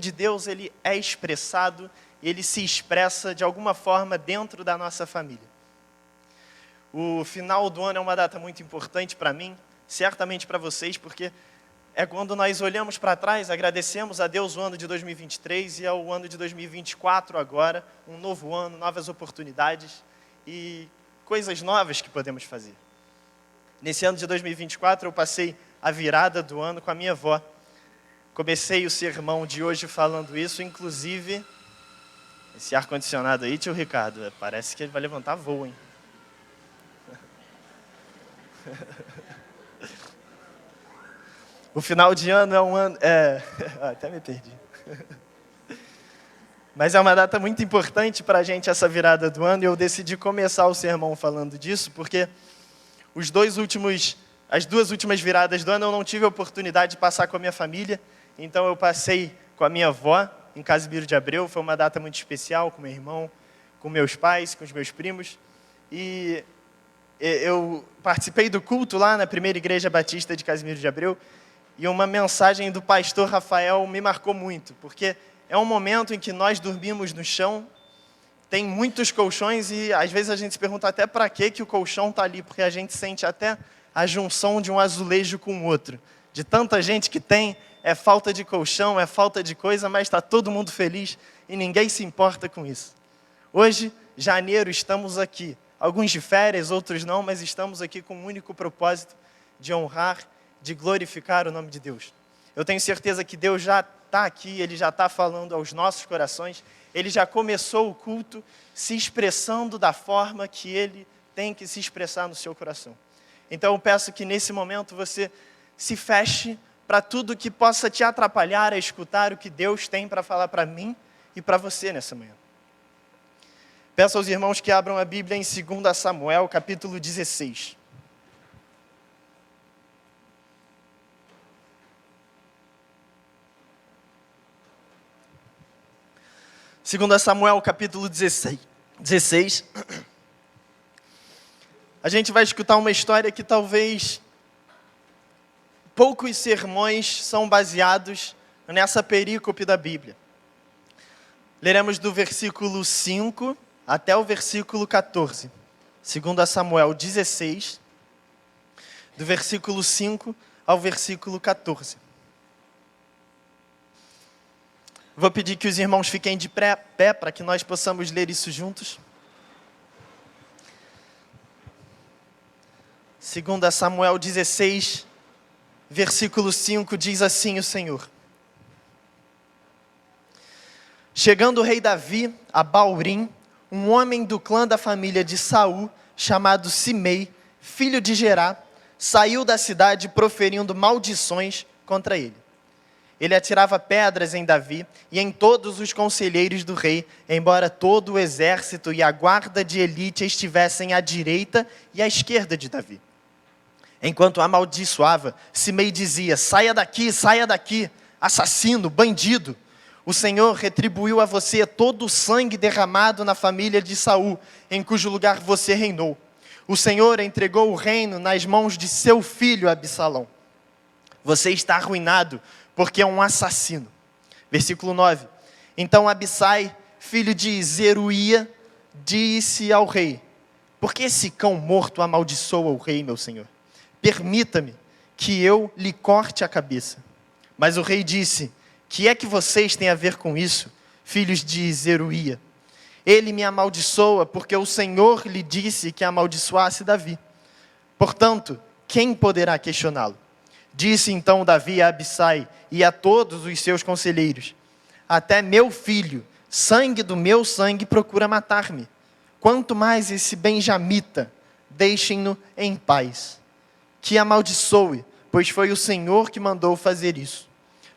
de Deus, ele é expressado e ele se expressa de alguma forma dentro da nossa família. O final do ano é uma data muito importante para mim, certamente para vocês, porque é quando nós olhamos para trás, agradecemos a Deus o ano de 2023 e ao ano de 2024 agora, um novo ano, novas oportunidades e coisas novas que podemos fazer. Nesse ano de 2024 eu passei a virada do ano com a minha avó. Comecei o sermão de hoje falando isso, inclusive, esse ar-condicionado aí, tio Ricardo, parece que ele vai levantar voo, hein? O final de ano é um ano... até me perdi. Mas é uma data muito importante para a gente, essa virada do ano, e eu decidi começar o sermão falando disso, porque as duas últimas viradas do ano eu não tive a oportunidade de passar com a minha família, então eu passei com a minha avó, em Casimiro de Abreu. Foi uma data muito especial, com meu irmão, com meus pais, com os meus primos. E eu participei do culto lá na primeira igreja batista de Casimiro de Abreu, e uma mensagem do pastor Rafael me marcou muito, porque é um momento em que nós dormimos no chão, tem muitos colchões, e às vezes a gente se pergunta até para que o colchão está ali, porque a gente sente até a junção de um azulejo com o outro. De tanta gente que tem, é falta de colchão, é falta de coisa, mas está todo mundo feliz e ninguém se importa com isso. Hoje, janeiro, estamos aqui. Alguns de férias, outros não, mas estamos aqui com um único propósito de honrar, de glorificar o nome de Deus. Eu tenho certeza que Deus já está aqui, Ele já está falando aos nossos corações, Ele já começou o culto se expressando da forma que Ele tem que se expressar no seu coração. Então eu peço que nesse momento você se feche para tudo que possa te atrapalhar a escutar o que Deus tem para falar para mim e para você nessa manhã. Peço aos irmãos que abram a Bíblia em 2 Samuel, capítulo 16. Segundo Samuel, capítulo 16. A gente vai escutar uma história que talvez poucos sermões são baseados nessa perícope da Bíblia. Leremos do versículo 5 até o versículo 14. 2 Samuel 16, do versículo 5 ao versículo 14. Vou pedir que os irmãos fiquem de pé para que nós possamos ler isso juntos. 2 Samuel 16, versículo 5, diz assim o Senhor. Chegando o rei Davi a Baurim, um homem do clã da família de Saul, chamado Simei, filho de Gerá, saiu da cidade proferindo maldições contra ele. Ele atirava pedras em Davi e em todos os conselheiros do rei, embora todo o exército e a guarda de elite estivessem à direita e à esquerda de Davi. Enquanto amaldiçoava, Simei dizia: saia daqui, assassino, bandido. O Senhor retribuiu a você todo o sangue derramado na família de Saul, em cujo lugar você reinou. O Senhor entregou o reino nas mãos de seu filho Absalão. Você está arruinado, porque é um assassino. Versículo 9. Então Abissai, filho de Zeruia, disse ao rei: por que esse cão morto amaldiçoa o rei, meu senhor? Permita-me que eu lhe corte a cabeça. Mas o rei disse: que é que vocês têm a ver com isso, filhos de Zeruia? Ele me amaldiçoa porque o Senhor lhe disse que amaldiçoasse Davi. Portanto, quem poderá questioná-lo? Disse então Davi a Abissai e a todos os seus conselheiros: até meu filho, sangue do meu sangue, procura matar-me. Quanto mais esse benjamita, deixem-no em paz. Que amaldiçoe, pois foi o Senhor que mandou fazer isso.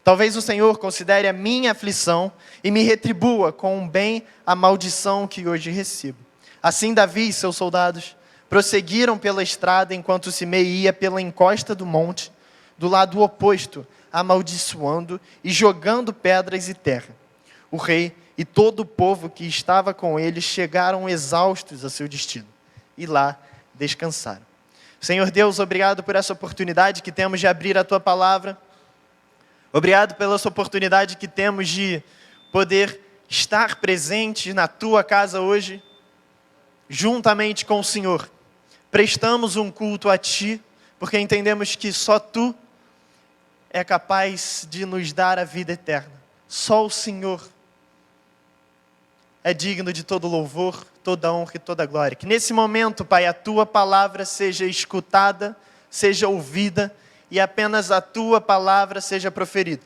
Talvez o Senhor considere a minha aflição e me retribua com bem a maldição que hoje recebo. Assim Davi e seus soldados prosseguiram pela estrada enquanto Simei ia pela encosta do monte, do lado oposto, amaldiçoando e jogando pedras e terra. O rei e todo o povo que estava com ele chegaram exaustos a seu destino e lá descansaram. Senhor Deus, obrigado por essa oportunidade que temos de abrir a Tua palavra. Obrigado pela essa oportunidade que temos de poder estar presente na tua casa hoje, juntamente com o Senhor. Prestamos um culto a Ti, porque entendemos que só Tu é capaz de nos dar a vida eterna. Só o Senhor é digno de todo louvor, toda honra e toda glória. Que nesse momento, Pai, a Tua palavra seja escutada, seja ouvida, e apenas a Tua palavra seja proferida.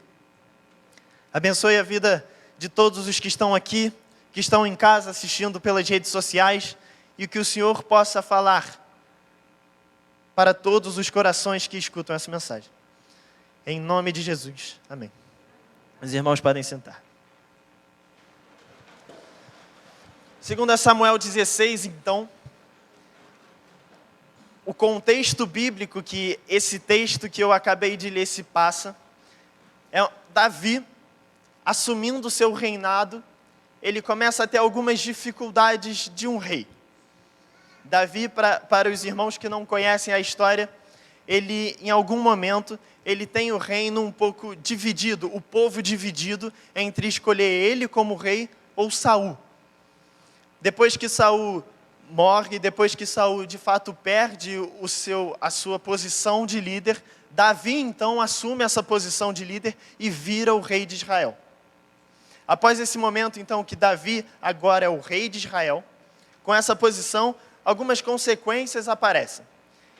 Abençoe a vida de todos os que estão aqui, que estão em casa assistindo pelas redes sociais, e que o Senhor possa falar para todos os corações que escutam essa mensagem. Em nome de Jesus. Amém. Os irmãos podem sentar. 2 Samuel 16, então, o contexto bíblico que esse texto que eu acabei de ler se passa, é Davi assumindo o seu reinado. Ele começa a ter algumas dificuldades de um rei. Davi, para os irmãos que não conhecem a história, ele, em algum momento, ele tem o reino um pouco dividido, o povo dividido entre escolher ele como rei ou Saul. Depois que Saul morre, depois que Saul de fato perde a sua posição de líder, Davi então assume essa posição de líder e vira o rei de Israel. Após esse momento então que Davi agora é o rei de Israel, com essa posição, algumas consequências aparecem.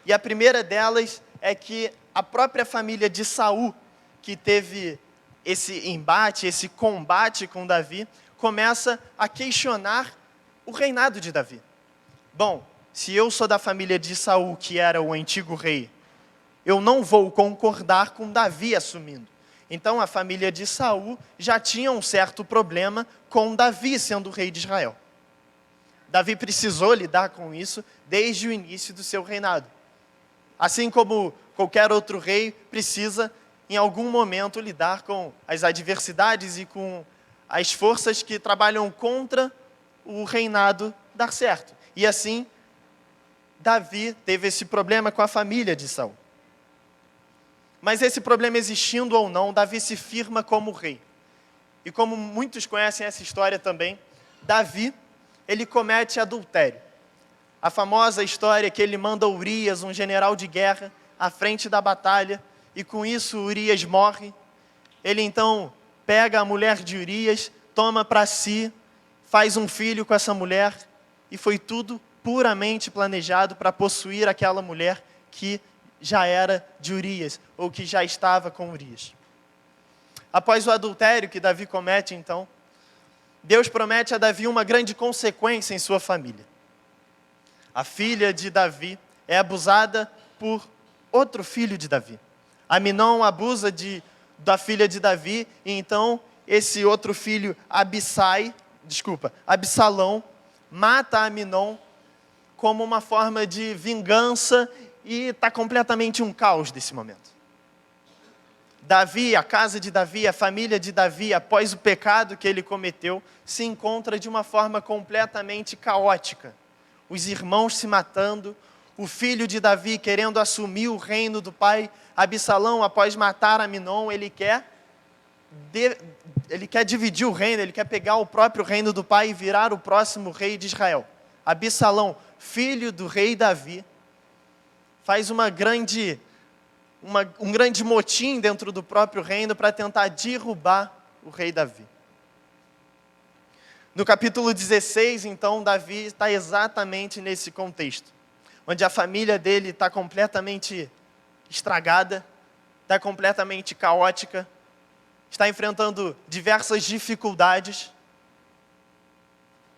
E a primeira delas é que a própria família de Saul, que teve esse embate, esse combate com Davi, começa a questionar o reinado de Davi. Bom, se eu sou da família de Saul, que era o antigo rei, eu não vou concordar com Davi assumindo. Então a família de Saul já tinha um certo problema com Davi sendo o rei de Israel. Davi precisou lidar com isso desde o início do seu reinado. Assim como qualquer outro rei precisa, em algum momento, lidar com as adversidades e com as forças que trabalham contra o reinado dar certo. E assim, Davi teve esse problema com a família de Saul. Mas esse problema existindo ou não, Davi se firma como rei. E como muitos conhecem essa história também, Davi, ele comete adultério. A famosa história que ele manda Urias, um general de guerra, à frente da batalha, e com isso Urias morre. Ele então pega a mulher de Urias, toma para si, faz um filho com essa mulher, e foi tudo puramente planejado para possuir aquela mulher que já era de Urias, ou que já estava com Urias. Após o adultério que Davi comete, então, Deus promete a Davi uma grande consequência em sua família. A filha de Davi é abusada por outro filho de Davi. Aminon abusa da filha de Davi, e então esse outro filho, Absalão, mata Aminon como uma forma de vingança, e está completamente um caos nesse momento. Davi, a casa de Davi, a família de Davi, após o pecado que ele cometeu, se encontra de uma forma completamente caótica. Os irmãos se matando, o filho de Davi querendo assumir o reino do pai. Absalão, após matar Aminon, ele quer dividir o reino, ele quer pegar o próprio reino do pai e virar o próximo rei de Israel. Absalão, filho do rei Davi, faz um grande motim dentro do próprio reino para tentar derrubar o rei Davi. No capítulo 16, então, Davi está exatamente nesse contexto, onde a família dele está completamente estragada, está completamente caótica, está enfrentando diversas dificuldades.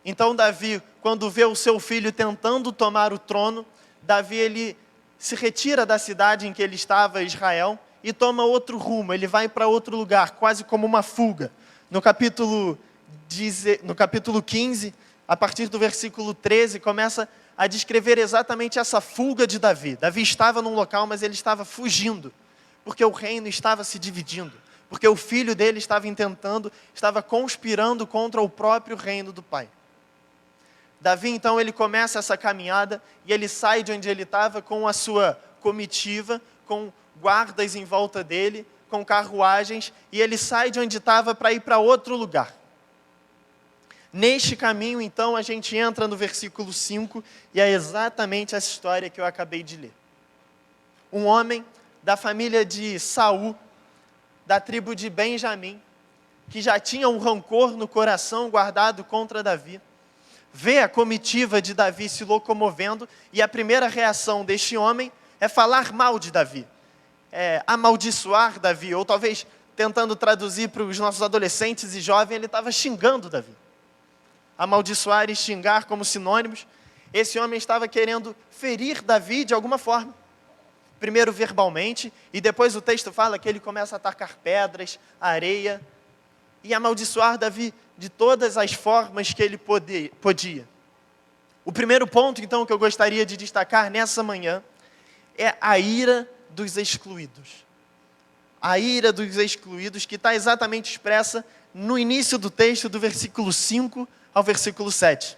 Então Davi, quando vê o seu filho tentando tomar o trono, Davi ele se retira da cidade em que ele estava, Israel, e toma outro rumo, ele vai para outro lugar, quase como uma fuga. No capítulo 15, a partir do versículo 13, começa a descrever exatamente essa fuga de Davi. Davi estava num local, mas ele estava fugindo, porque o reino estava se dividindo, porque o filho dele estava conspirando contra o próprio reino do pai. Davi, então, ele começa essa caminhada e ele sai de onde ele estava com a sua comitiva, com guardas em volta dele, com carruagens e ele sai de onde estava para ir para outro lugar. Neste caminho, então, a gente entra no versículo 5 e é exatamente essa história que eu acabei de ler. Um homem da família de Saul, da tribo de Benjamim, que já tinha um rancor no coração guardado contra Davi, vê a comitiva de Davi se locomovendo e a primeira reação deste homem é falar mal de Davi, amaldiçoar Davi, ou talvez tentando traduzir para os nossos adolescentes e jovens, ele estava xingando Davi. Amaldiçoar e xingar como sinônimos. Esse homem estava querendo ferir Davi de alguma forma. Primeiro verbalmente, e depois o texto fala que ele começa a atacar pedras, areia, e amaldiçoar Davi de todas as formas que ele podia. O primeiro ponto, então, que eu gostaria de destacar nessa manhã, é a ira dos excluídos. A ira dos excluídos, que está exatamente expressa no início do texto, do versículo 5 ao versículo 7.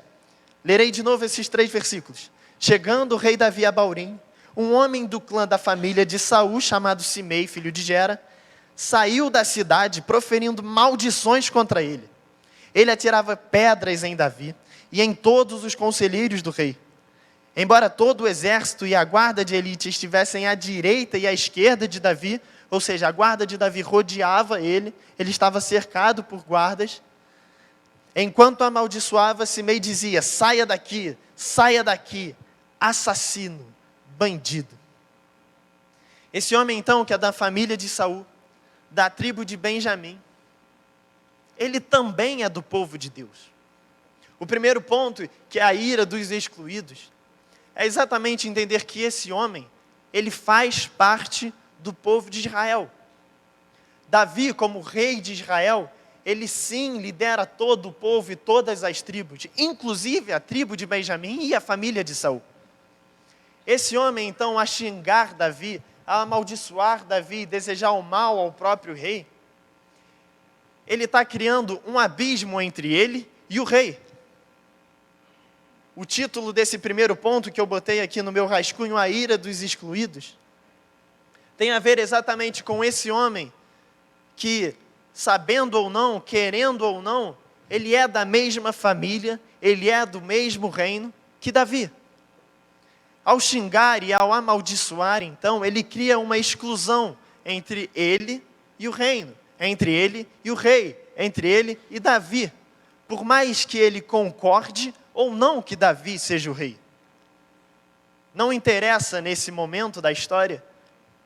Lerei de novo esses 3 versículos. Chegando o rei Davi a Baurim, um homem do clã da família de Saul, chamado Simei, filho de Gera, saiu da cidade proferindo maldições contra ele. Ele atirava pedras em Davi e em todos os conselheiros do rei. Embora todo o exército e a guarda de elite estivessem à direita e à esquerda de Davi, ou seja, a guarda de Davi rodeava ele estava cercado por guardas. Enquanto amaldiçoava, Simei dizia: saia daqui, assassino, bandido. Esse homem então, que é da família de Saul, da tribo de Benjamim, ele também é do povo de Deus. O primeiro ponto, que é a ira dos excluídos, é exatamente entender que esse homem, ele faz parte do povo de Israel. Davi, como rei de Israel, ele sim lidera todo o povo e todas as tribos, inclusive a tribo de Benjamim e a família de Saul. Esse homem, então, a xingar Davi, a amaldiçoar Davi, desejar o mal ao próprio rei, ele está criando um abismo entre ele e o rei. O título desse primeiro ponto que eu botei aqui no meu rascunho, a ira dos excluídos, tem a ver exatamente com esse homem que, sabendo ou não, querendo ou não, ele é da mesma família, ele é do mesmo reino que Davi. Ao xingar e ao amaldiçoar, então, ele cria uma exclusão entre ele e o reino, entre ele e o rei, entre ele e Davi, por mais que ele concorde ou não que Davi seja o rei. Não interessa nesse momento da história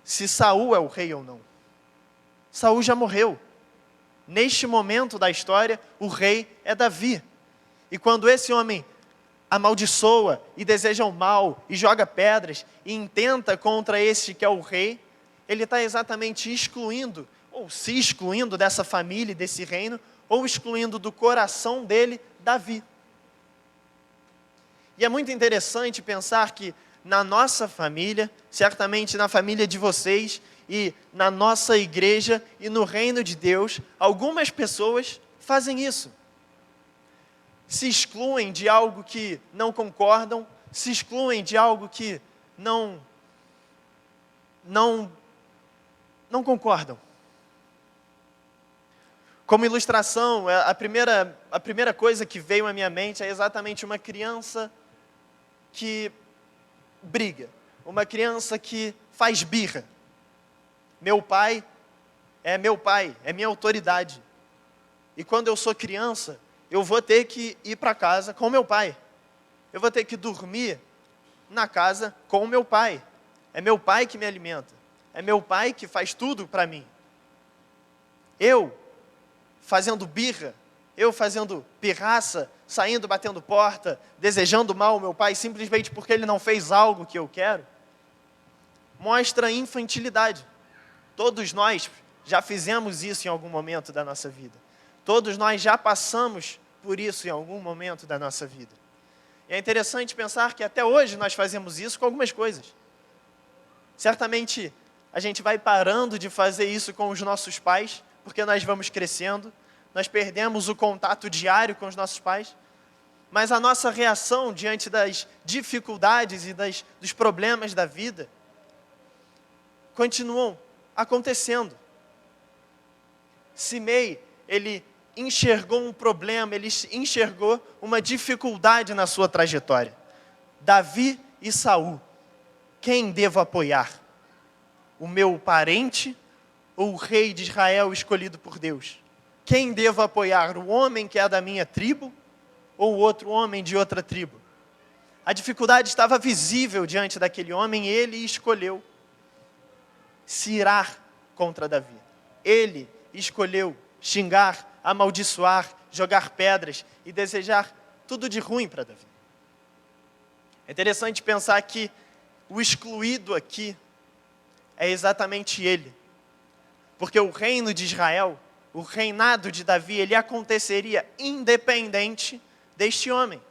se Saul é o rei ou não. Saul já morreu. Neste momento da história, o rei é Davi. E quando esse homem amaldiçoa e deseja o mal e joga pedras e intenta contra este que é o rei, ele está exatamente excluindo, ou se excluindo dessa família e desse reino, ou excluindo do coração dele Davi. E é muito interessante pensar que na nossa família, certamente na família de vocês e na nossa igreja e no reino de Deus, algumas pessoas fazem isso. Se excluem de algo que não concordam, se excluem de algo que não concordam. Como ilustração, a primeira coisa que veio à minha mente é exatamente uma criança que briga, uma criança que faz birra. Meu pai, é minha autoridade. E quando eu sou criança, eu vou ter que ir para casa com meu pai. Eu vou ter que dormir na casa com meu pai. É meu pai que me alimenta. É meu pai que faz tudo para mim. Eu fazendo birra, eu fazendo pirraça, saindo, batendo porta, desejando mal ao meu pai, simplesmente porque ele não fez algo que eu quero, mostra infantilidade. Todos nós já fizemos isso em algum momento da nossa vida. Todos nós já passamos por isso em algum momento da nossa vida. E é interessante pensar que até hoje nós fazemos isso com algumas coisas. Certamente a gente vai parando de fazer isso com os nossos pais, porque nós vamos crescendo, nós perdemos o contato diário com os nossos pais, mas a nossa reação diante das dificuldades e dos problemas da vida continuam acontecendo. Simei, ele enxergou um problema, ele enxergou uma dificuldade na sua trajetória. Davi e Saul, quem devo apoiar? O meu parente ou o rei de Israel escolhido por Deus? Quem devo apoiar? O homem que é da minha tribo ou o outro homem de outra tribo? A dificuldade estava visível diante daquele homem e ele escolheu se irar contra Davi. Ele escolheu xingar, amaldiçoar, jogar pedras e desejar tudo de ruim para Davi. É interessante pensar que o excluído aqui é exatamente ele. Porque o reino de Israel, o reinado de Davi, ele aconteceria independente deste homem.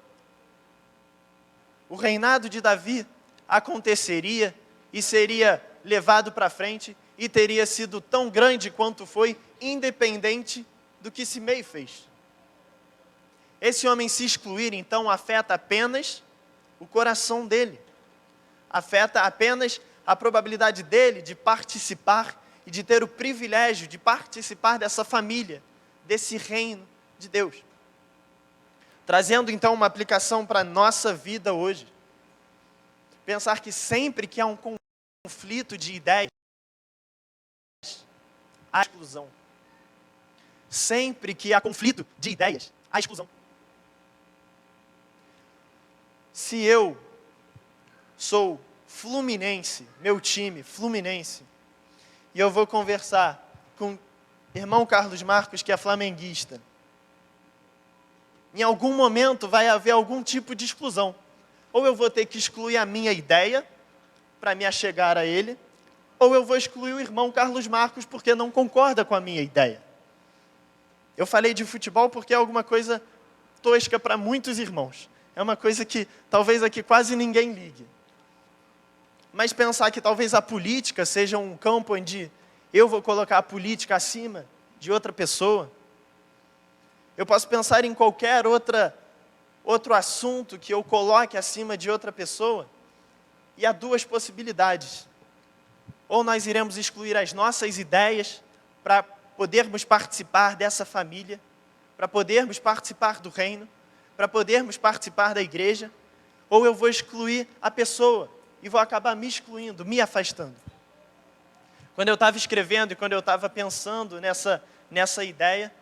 O reinado de Davi aconteceria e seria levado para frente e teria sido tão grande quanto foi, independente do que Simei fez. Esse homem se excluir, então, afeta apenas o coração dele. Afeta apenas a probabilidade dele de participar e de ter o privilégio de participar dessa família, desse reino de Deus. Trazendo então uma aplicação para a nossa vida hoje. Pensar que sempre que há um conflito de ideias, há exclusão. Sempre que há conflito de ideias, há exclusão. Se eu sou fluminense, meu time fluminense, e eu vou conversar com o irmão Carlos Marcos, que é flamenguista, em algum momento vai haver algum tipo de exclusão. Ou eu vou ter que excluir a minha ideia para me achegar a ele, ou eu vou excluir o irmão Carlos Marcos porque não concorda com a minha ideia. Eu falei de futebol porque é alguma coisa tosca para muitos irmãos. É uma coisa que talvez aqui quase ninguém ligue. Mas pensar que talvez a política seja um campo onde eu vou colocar a política acima de outra pessoa. Eu posso pensar em qualquer outro assunto que eu coloque acima de outra pessoa. E há duas possibilidades. Ou nós iremos excluir as nossas ideias para podermos participar dessa família, para podermos participar do reino, para podermos participar da igreja, ou eu vou excluir a pessoa e vou acabar me excluindo, me afastando. Quando eu estava escrevendo e quando eu estava pensando nessa ideia,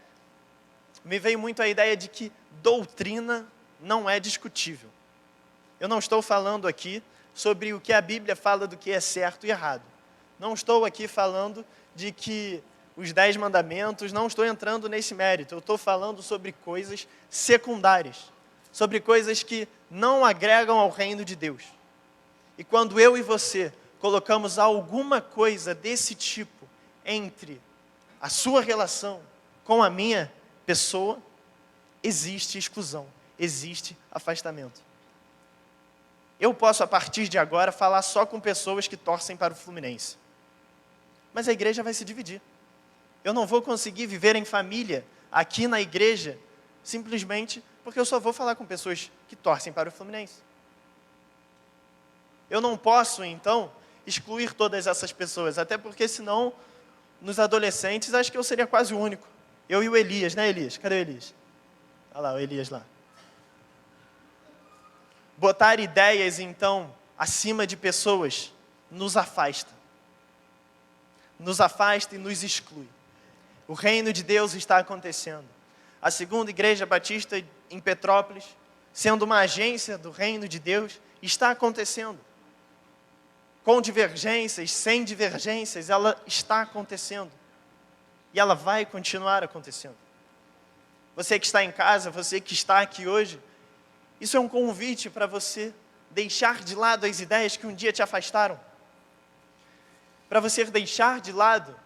me veio muito a ideia de que doutrina não é discutível. Eu não estou falando aqui sobre o que a Bíblia fala do que é certo e errado. Não estou aqui falando de que os 10 mandamentos, não estou entrando nesse mérito. Eu estou falando sobre coisas secundárias, sobre coisas que não agregam ao reino de Deus. E quando eu e você colocamos alguma coisa desse tipo entre a sua relação com a minha pessoa, existe exclusão, existe afastamento. Eu posso, a partir de agora, falar só com pessoas que torcem para o Fluminense. Mas a igreja vai se dividir. Eu não vou conseguir viver em família aqui na igreja, simplesmente porque eu só vou falar com pessoas que torcem para o Fluminense. Eu não posso, então, excluir todas essas pessoas, até porque senão, nos adolescentes, acho que eu seria quase o único. Eu e o Elias, né, Elias? Cadê o Elias? Olha lá, o Elias lá. Botar ideias, então, acima de pessoas, nos afasta. Nos afasta e nos exclui. O reino de Deus está acontecendo. A segunda igreja batista em Petrópolis, sendo uma agência do reino de Deus, está acontecendo. Com divergências, sem divergências, ela está acontecendo. E ela vai continuar acontecendo. Você que está em casa, você que está aqui hoje, isso é um convite para você deixar de lado as ideias que um dia te afastaram. Para você deixar de lado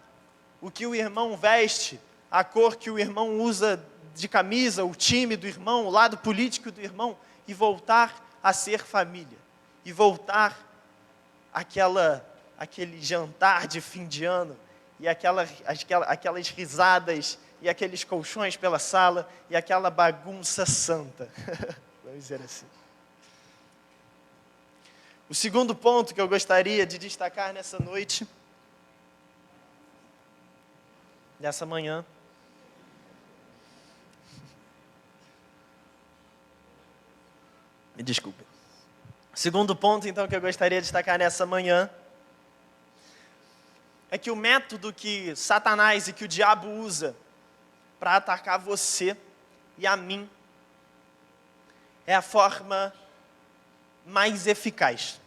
o que o irmão veste, a cor que o irmão usa de camisa, o time do irmão, o lado político do irmão, e voltar a ser família. E voltar aquele jantar de fim de ano, e aquelas risadas, e aqueles colchões pela sala, e aquela bagunça santa. Vamos dizer assim. O segundo ponto que eu gostaria de destacar nessa noite, nessa manhã, Me desculpe. Segundo ponto, então, que eu gostaria de destacar nessa manhã é que o método que Satanás e que o diabo usa para atacar você e a mim é a forma mais eficaz.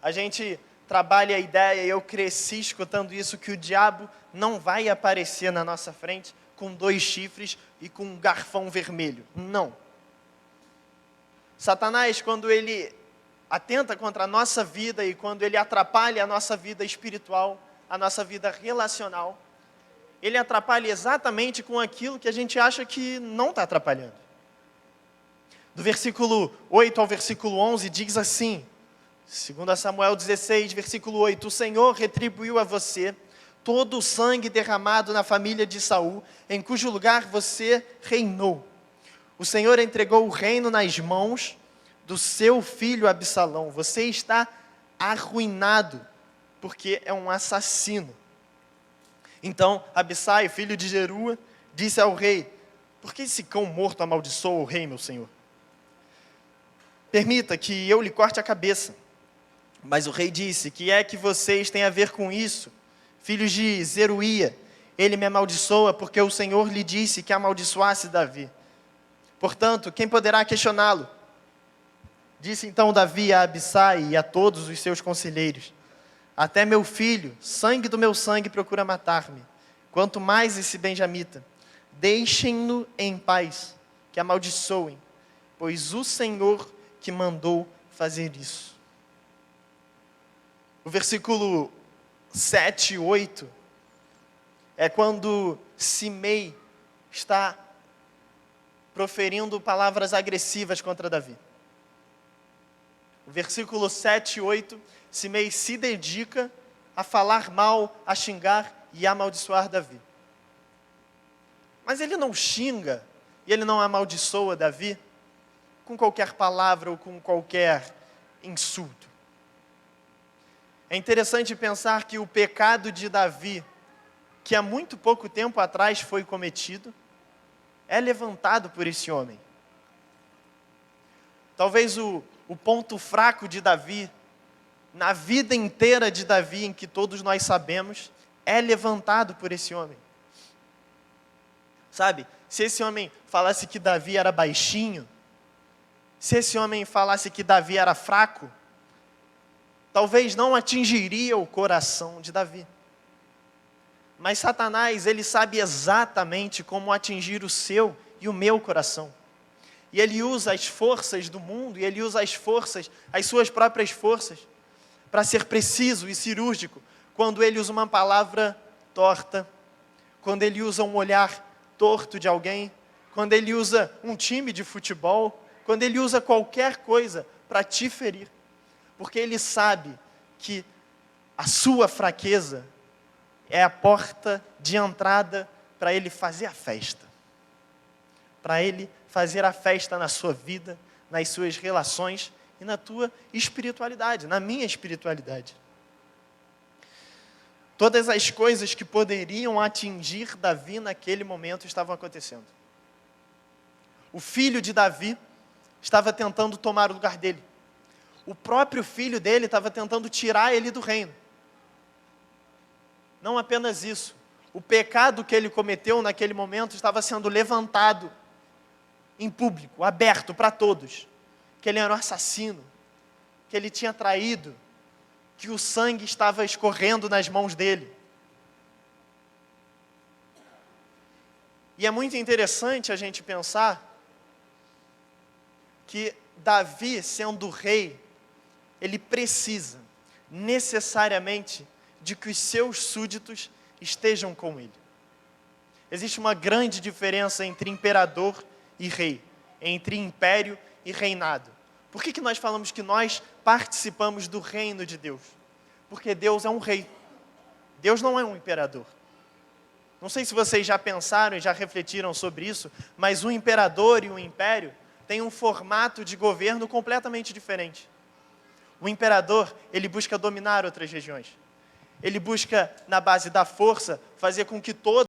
A gente trabalha a ideia, e eu cresci escutando isso, que o diabo não vai aparecer na nossa frente com 2 chifres e com um garfão vermelho. Não. Satanás, quando ele atenta contra a nossa vida e quando ele atrapalha a nossa vida espiritual, a nossa vida relacional, ele atrapalha exatamente com aquilo que a gente acha que não está atrapalhando. Do versículo 8 ao versículo 11 diz assim, 2 Samuel 16, versículo 8, o Senhor retribuiu a você todo o sangue derramado na família de Saul, em cujo lugar você reinou. O Senhor entregou o reino nas mãos do seu filho Absalão. Você está arruinado, porque é um assassino. Então Abissai, filho de Jerua, disse ao rei, por que esse cão morto amaldiçoa o rei, meu senhor? Permita que eu lhe corte a cabeça. Mas o rei disse, que é que vocês têm a ver com isso? Filhos de Zeruia, ele me amaldiçoa porque o Senhor lhe disse que amaldiçoasse Davi. Portanto, quem poderá questioná-lo? Disse então Davi a Abissai e a todos os seus conselheiros, até meu filho, sangue do meu sangue, procura matar-me. Quanto mais esse benjamita, deixem-no em paz, que amaldiçoem, pois o Senhor que mandou fazer isso. O versículo 7 e 8 é quando Simei está proferindo palavras agressivas contra Davi. O versículo 7 e 8, Simei se dedica a falar mal, a xingar e a amaldiçoar Davi. Mas ele não xinga e ele não amaldiçoa Davi com qualquer palavra ou com qualquer insulto. É interessante pensar que o pecado de Davi, que há muito pouco tempo atrás foi cometido, é levantado por esse homem. Talvez o ponto fraco de Davi, na vida inteira de Davi, em que todos nós sabemos, é levantado por esse homem. Sabe, se esse homem falasse que Davi era baixinho, se esse homem falasse que Davi era fraco, talvez não atingiria o coração de Davi. Mas Satanás, ele sabe exatamente como atingir o seu e o meu coração. E ele usa as forças do mundo, e ele usa as suas próprias forças, para ser preciso e cirúrgico, quando ele usa uma palavra torta, quando ele usa um olhar torto de alguém, quando ele usa um time de futebol, quando ele usa qualquer coisa para te ferir, porque ele sabe que a sua fraqueza é a porta de entrada para ele fazer a festa, para ele fazer a festa na sua vida, nas suas relações e na tua espiritualidade, na minha espiritualidade. Todas as coisas que poderiam atingir Davi naquele momento estavam acontecendo. O filho de Davi estava tentando tomar o lugar dele. O próprio filho dele estava tentando tirar ele do reino. Não apenas isso. O pecado que ele cometeu naquele momento estava sendo levantado em público, aberto para todos. Que ele era um assassino, que ele tinha traído, que o sangue estava escorrendo nas mãos dele. E é muito interessante a gente pensar que Davi, sendo rei, ele precisa necessariamente de que os seus súditos estejam com ele. Existe uma grande diferença entre imperador e rei, entre império e reinado. Por que nós falamos que nós participamos do reino de Deus? Porque Deus é um rei. Deus não é um imperador. Não sei se vocês já pensaram e já refletiram sobre isso, mas um imperador e um império têm um formato de governo completamente diferente. O imperador, ele busca dominar outras regiões. Ele busca, na base da força, fazer com que todos